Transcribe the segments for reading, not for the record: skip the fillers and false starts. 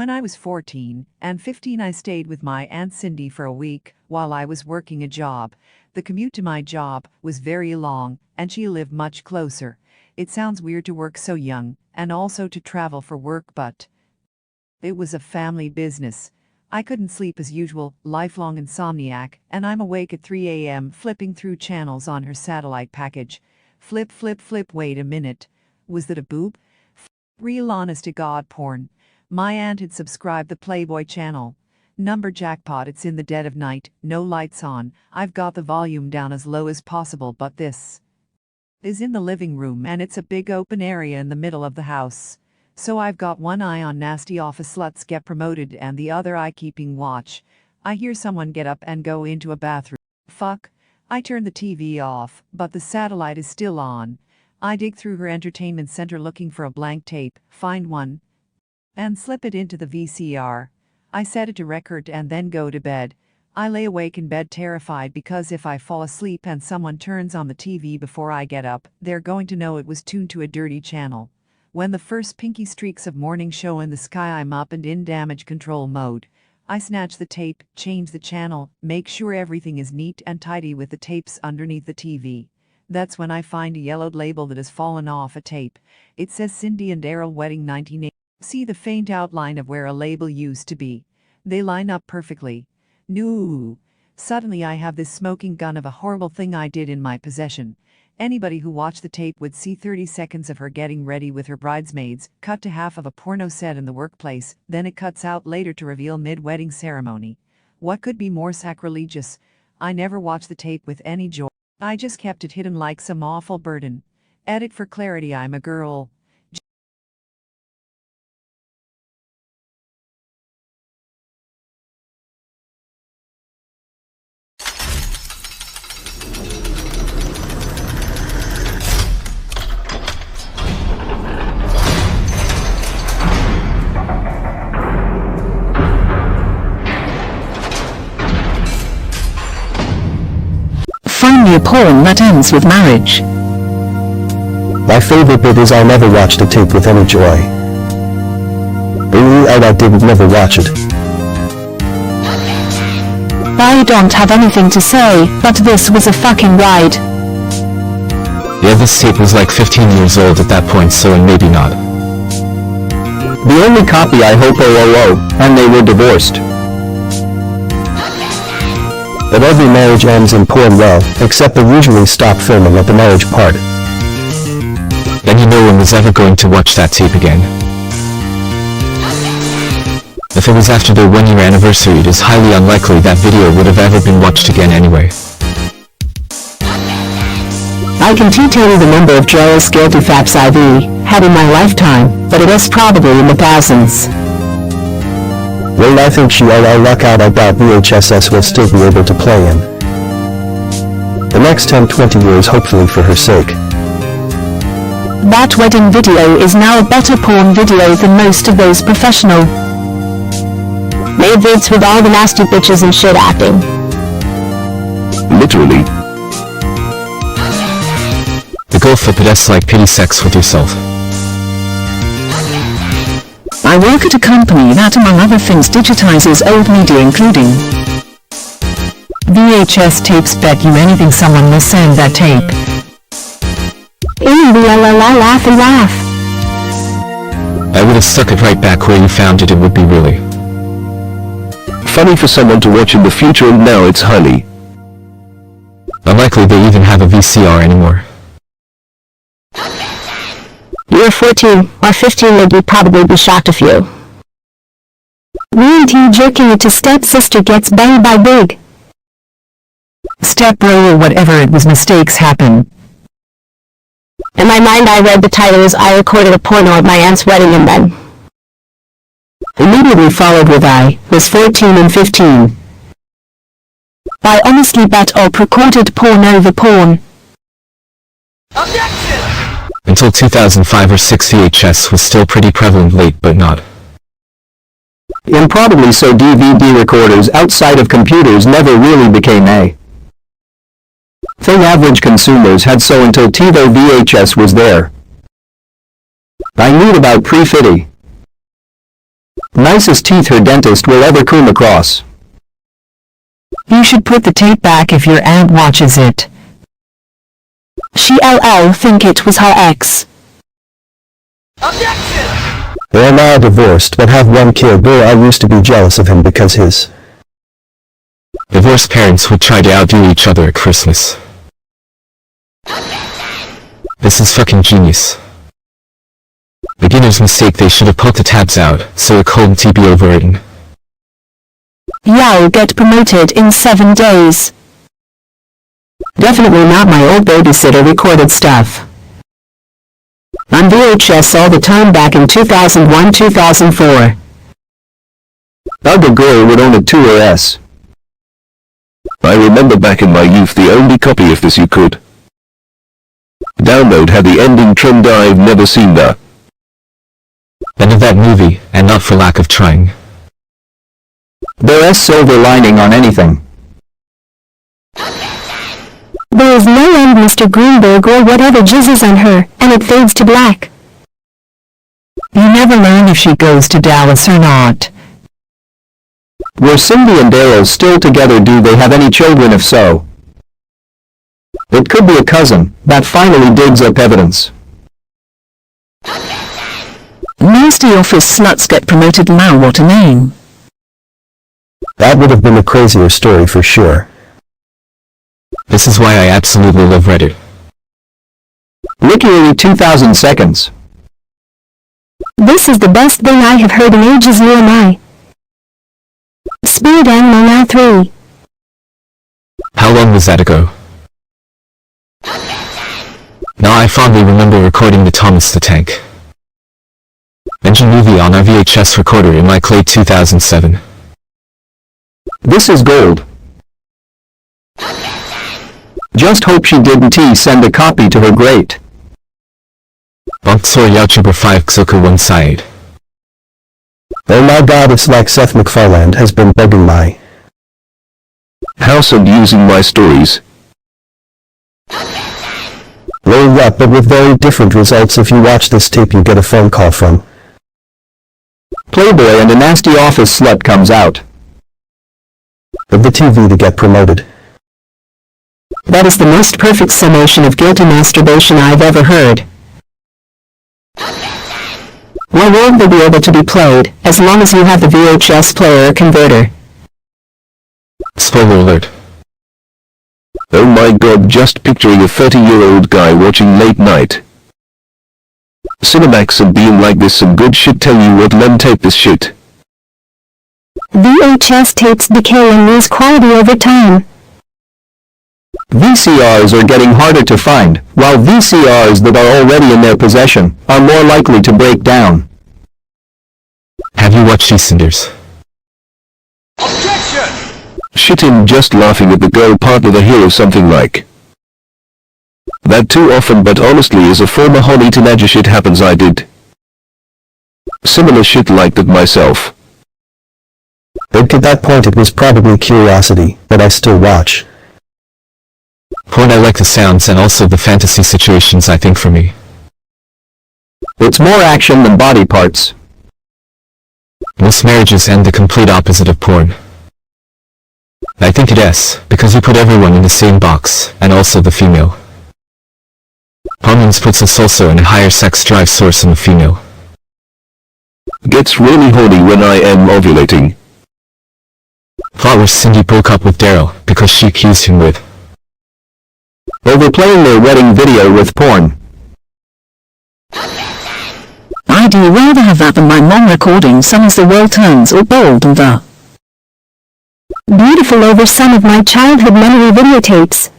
When I was 14 and 15, I stayed with my Aunt Cindy for a week while I was working a job. The commute to my job was very long, and she lived much closer. It sounds weird to work so young and also to travel for work, but it was a family business. I couldn't sleep as usual, lifelong insomniac, and I'm awake at 3 a.m. flipping through channels on her satellite package. Flip, flip, flip, wait a minute. Was that a boob? Real honest to God porn. My aunt had subscribed the Playboy channel. Number jackpot, it's in the dead of night, no lights on, I've got the volume down as low as possible, but this is in the living room and it's a big open area in the middle of the house. So I've got one eye on nasty office sluts get promoted and the other eye keeping watch. I hear someone get up and go into a bathroom. Fuck. I turn the TV off, but the satellite is still on. I dig through her entertainment center looking for a blank tape, find one, and slip it into the VCR. I set it to record and then go to bed. I lay awake in bed terrified because if I fall asleep and someone turns on the TV before I get up, they're going to know it was tuned to a dirty channel. When the first pinky streaks of morning show in the sky, I'm up and in damage control mode. I snatch the tape, change the channel, make sure everything is neat and tidy with the tapes underneath the TV. That's when I find a yellowed label that has fallen off a tape. It says Cindy and Daryl Wedding 1980. See the faint outline of where a label used to be. They line up perfectly. No. Suddenly I have this smoking gun of a horrible thing I did in my possession. Anybody who watched the tape would see 30 seconds of her getting ready with her bridesmaids, cut to half of a porno set in the workplace, then it cuts out later to reveal mid-wedding ceremony. What could be more sacrilegious? I never watched the tape with any joy. I just kept it hidden like some awful burden. Edit for clarity, I'm a girl. Find me a porn that ends with marriage. My favorite bit is I never watched a tape with any joy. I didn't never watch it. I don't have anything to say, but this was a fucking ride. Yeah, this tape was like 15 years old at that point, so and maybe not. The only copy I hope and they were divorced. But every marriage ends in porn well, except they usually stop filming at the marriage part. Then no one was ever going to watch that tape again. If it was after their 1-year anniversary, it is highly unlikely that video would have ever been watched again anyway. I can tell you the number of joyous guilty faps I've had in my lifetime, but it is probably in the thousands. Well, I think she all luck out. I doubt VHSs will still be able to play in the next 10-20 years, hopefully for her sake. That wedding video is now a better porn video than most of those professional made vids with all the nasty bitches and shit acting. Literally. The goal for Podesta like pity sex with yourself. I work at a company that, among other things, digitizes old media including VHS tapes. Bet you anything someone will send that tape. Laugh and laugh. I would have stuck it right back where you found it. It would be really funny for someone to watch in the future, and now it's honey. Unlikely they even have a VCR anymore. You're 14 or 15, they'd probably be shocked if you. Me and T jerking it to stepsister gets banged by big stepbro or whatever it was. Mistakes happen. In my mind I read the title as I recorded a porno at my aunt's wedding and then immediately followed with I was 14 and 15. I honestly bet all recorded porn over porn. Objection! Until 2005 or 6, VHS was still pretty prevalent, late but not. And probably so DVD recorders outside of computers never really became a thing average consumers had, so until TiVo VHS was there. I knew about pre-fitty. Nicest teeth her dentist will ever come across. You should put the tape back if your aunt watches it. She LL think it was her ex. They're now divorced but have one kid. Boy, I used to be jealous of him because his Divorced parents would try to outdo each other at Christmas. This is fucking genius. Beginner's mistake, they should have poked the tabs out, so it couldn't be overwritten. Yao get promoted in 7 days. Definitely not my old babysitter recorded stuff. On VHS all the time back in 2001-2004. Other girl would own a 2RS. I remember back in my youth the only copy of this you could download had the ending trimmed. I've never seen that. End of that movie, and not for lack of trying. There's silver lining on anything. There is no end, Mr. Greenberg, or whatever jizzes on her, and it fades to black. You never learn if she goes to Dallas or not. Were Cindy and Daryl still together? Do they have any children? If so, it could be a cousin that finally digs up evidence. Nasty office sluts get promoted now, what a name. that would have been a crazier story for sure. This is why I absolutely love Reddit. Literally 2,000 seconds. This is the best thing I have heard in ages, you and I. Spirit Animal now 3. How long was that ago? Now I fondly remember recording the Thomas the Tank Engine movie on our VHS recorder in like late 2007. This is gold. Just hope she didn't send a copy to her great. Bonsoir YouTuber 5 Xoku 1 side. Oh my god, it's like Seth MacFarlane has been bugging my house and using my stories. roll up, but with very different results. If you watch this tape, you get a phone call from Playboy and a nasty office slut comes out of the TV to get promoted. That is the most perfect summation of guilty masturbation I've ever heard. Why won't they be able to be played, as long as you have the VHS player or converter? Spoiler alert. Oh my god, just picturing a 30-year-old guy watching late night Cinemax and being like, this some good shit. Tell you what, lem, tape this shit. VHS tapes decay and lose quality over time. VCRs are getting harder to find, while VCRs that are already in their possession are more likely to break down. Have you watched EastEnders? Shitting, just laughing at the girl part of the hero, something like that too often, but honestly as a former honey teenager, shit happens. I did similar shit like that myself. But to that point it was probably curiosity, but I still watch. Porn, I like the sounds and also the fantasy situations. I think for me, It's more action than body parts. most marriages end the complete opposite of porn. I think it is, because you put everyone in the same box, and also the female. Hormones puts us also in a higher sex drive source in the female. Gets really horny when I am ovulating. Plot where Cindy broke up with Daryl, because she accused him with Overplaying their wedding video with porn. I'd rather have that than my mom recording some as the world turns or bold and the Beautiful over some of my childhood memory videotapes.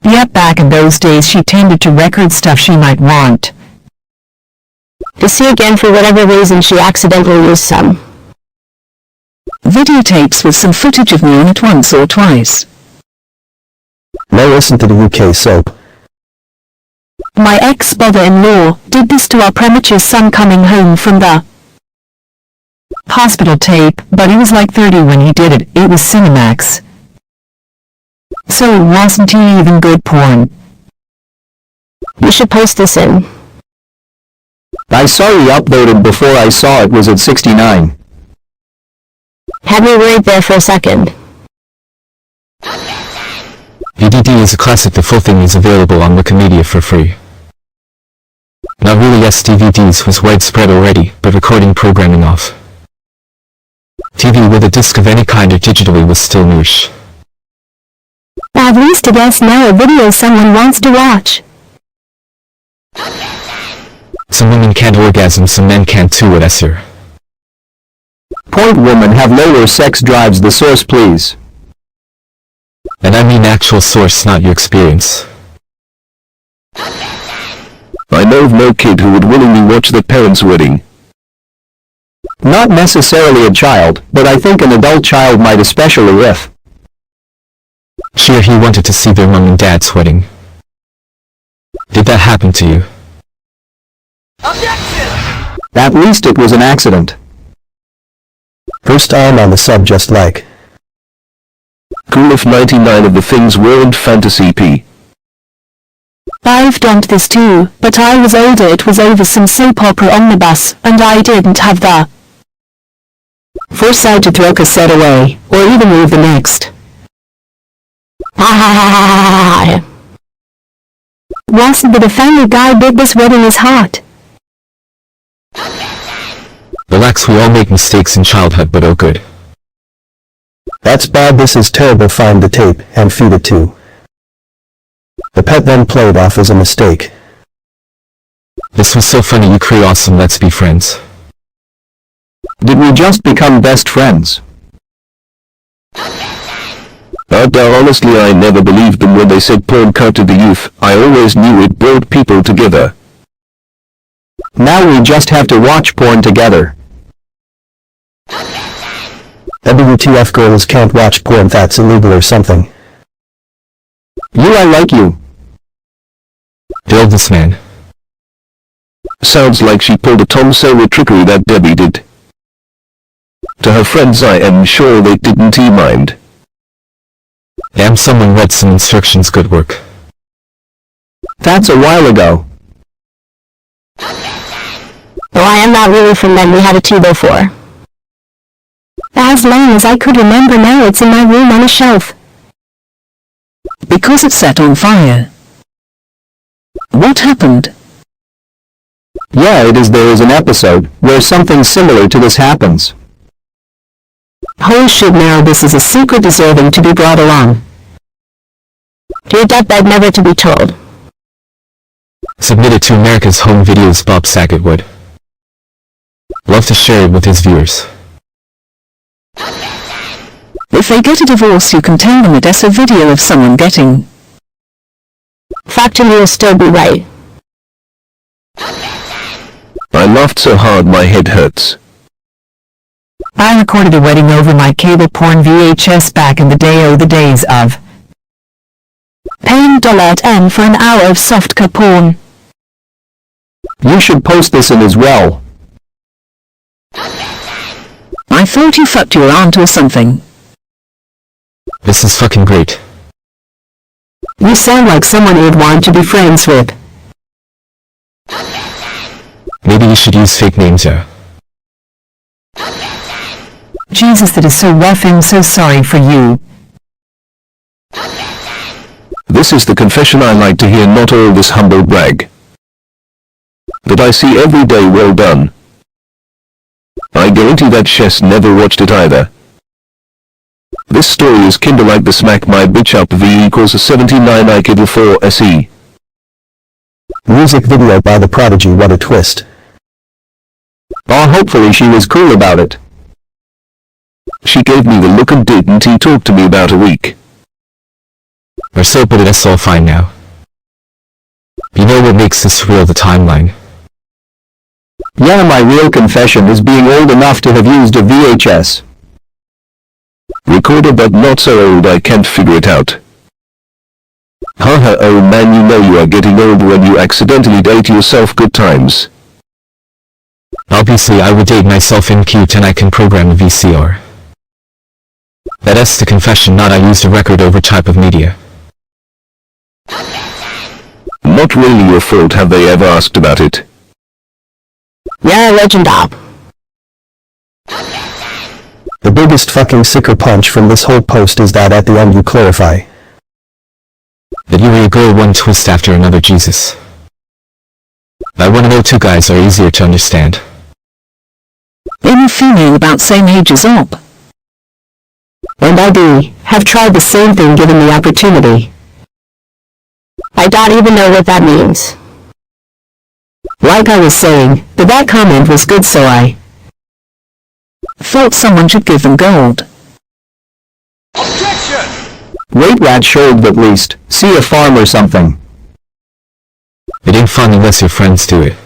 Yep, back in those days she tended to record stuff she might want To see again for whatever reason she accidentally used some. videotapes with some footage of me in it once or twice. Now listen to the UK soap. My ex-brother-in-law did this to our premature son coming home from the Hospital tape, but he was like 30 when he did it. It was Cinemax. So it wasn't even good porn. You should post this in I saw you uploaded before I saw it was at 69. Had me worried there for a second. videoDo is a classic. The full thing is available on Wikimedia for free. Not really. Yes, DVDs was widespread already, but recording programming off. TV with a disc of any kind or digitally was still niche. At least I guess now a video someone wants to watch. Some women can't orgasm, some men can't too. What here? Point women have lower sex drives. The source, please. And I mean actual source, not your experience. I know of no kid who would willingly watch their parents' wedding. Not necessarily a child, but I think an adult child might, especially if she or he wanted to see their mom and dad's wedding. Did that happen to you? At least it was an accident. First time on the sub just like. Cool if 99 of the things weren't fantasy p. I've done this too, but I was older. It was over some soap opera omnibus, and I didn't have the foresight to throw cassette away, or even move the next. Wasn't but the Family Guy bit this wedding is hot. Relax, we all make mistakes in childhood, but oh good. That's bad. This is terrible. Find the tape and feed it to. The pet then played off as a mistake. This was so funny. You create awesome. Let's be friends. Did we just become best friends? Honestly, I never believed them when they said porn counted the youth. I always knew it brought people together. Now we just have to watch porn together. WTF, girls can't watch porn. That's illegal or something. I like you. Build this man. Sounds like she pulled a Tom Sawyer trickery, that Debbie did. To her friends, I am sure they didn't mind. Damn, someone read some instructions. Good work. That's a while ago. Though I am not really from them. We had a TiVo for as long as I could remember. Now it's in my room on a shelf. Because it set on fire. What happened? Yeah, it is. There is an episode where something similar to this happens. Holy shit, now this is a secret deserving to be brought along. Dear deathbed, never to be told. Submit it to America's Home Videos. Bob Saget would love to share it with his viewers. If they get a divorce, you can tell them it's a video of someone getting. Factually, you'll still be right. I laughed so hard my head hurts. I recorded a wedding over my cable porn VHS back in the day. Oh, the days of paying $10 for an hour of softcore porn. You should post this in as well. I thought you fucked your aunt or something. This is fucking great. You sound like someone you'd want to be friends with. Maybe you should use fake names, yeah. Jesus, that is so rough. I'm so sorry for you. This is the confession I like to hear, not all this humble brag. But I see every day. Well done. I guarantee that Chess never watched it either. This story is kinda like the smack my bitch up V equals a 79 I kid 4 SE. Music video by The Prodigy. What a twist. Oh, hopefully she was cool about it. She gave me the look and didn't he talk to me about a week. Or so, but it's all fine now. You know what makes this real? The timeline. Yeah, my real confession is being old enough to have used a VHS recorder, but not so old I can't figure it out. Haha, oh man, you know you are getting old when you accidentally date yourself. Good times. Obviously I would date myself in Qt and I can program a VCR. That's the confession, not I used a record over type of media. Not really your fault. Have they ever asked about it? Yeah, legend up. The biggest fucking sucker punch from this whole post is that at the end you clarify That you were a girl one twist after another, Jesus. I wanna know two guys are easier to understand. Any female about same age as Op. And I do have tried the same thing given the opportunity. I don't even know what that means. Like I was saying, but that comment was good, so I Thought someone should give them gold. Wait, rat showed at least. See a farm or something. It ain't fun unless your friends do it.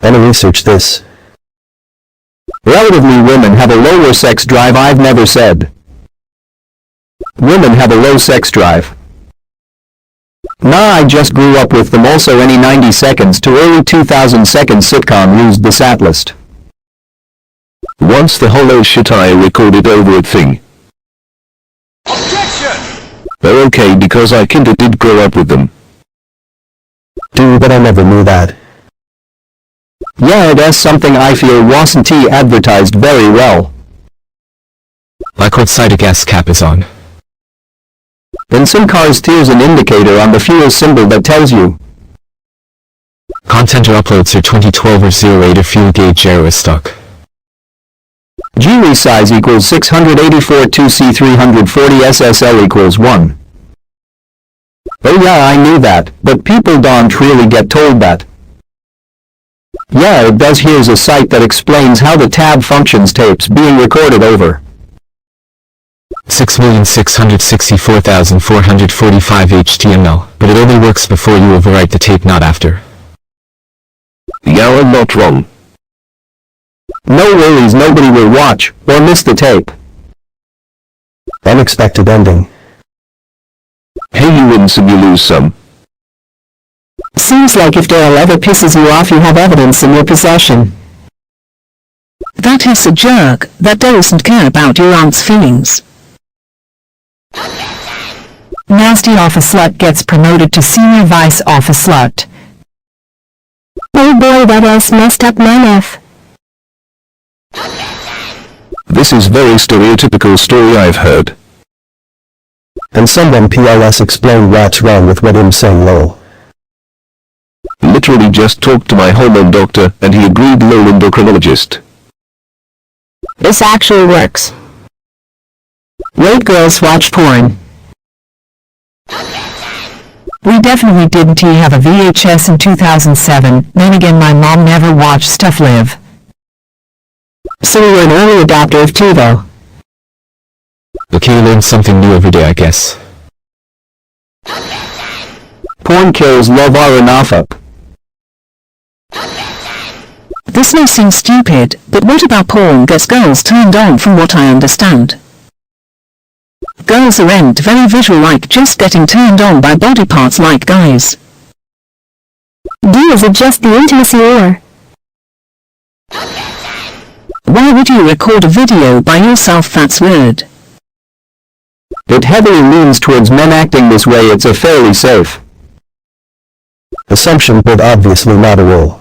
and research this. Relatively, women have a lower sex drive. I've never said. Women have a low sex drive. Nah, I just grew up with them. Also, any 90 seconds to early 2000 seconds sitcom used this atlist. Once the whole oh shit I recorded over it thing. They're okay because I kinda did grow up with them. Dude, but I never knew that. Yeah, that's something I feel wasn't advertised very well. Like what side a gas cap is on. In some cars there's an indicator on the fuel symbol that tells you. Content or uploads are 2012 or 08 or fuel gauge error is stuck. Geely size equals 684 2C 340 SSL equals 1. Oh yeah, I knew that, but people don't really get told that. Yeah, it does. Here's a site that explains how the tab functions. Tapes being recorded over 6,664,445 HTML, but it only works before you overwrite the tape, not after. Yeah, I'm not wrong. No worries, nobody will watch or miss the tape. Unexpected ending. Hey, you win some, you lose some. Seems like if Dale ever pisses you off, you have evidence in your possession. That is a jerk that doesn't care about your aunt's feelings. Nasty office slut gets promoted to senior vice office slut. Oh boy, that ass messed up my F. This is very stereotypical story I've heard. And someone PLS explained what's wrong with what I'm saying, lol. Literally just talked to my hormone doctor and he agreed, lol, endocrinologist. This actually works. Wait, girls watch porn. We definitely didn't have a VHS in 2007, then again my mom never watched stuff live. So we were an early adopter of TiVo. Okay, you learn something new every day, I guess. Porn kills love are enough up. This may seem stupid, but what about porn gets girls turned on? From what I understand, girls aren't very visual, like just getting turned on by body parts like guys. Is it just the intimacy, or Why would you record a video by yourself? That's weird. It heavily leans towards men acting this way. It's a fairly safe assumption, but obviously not a rule.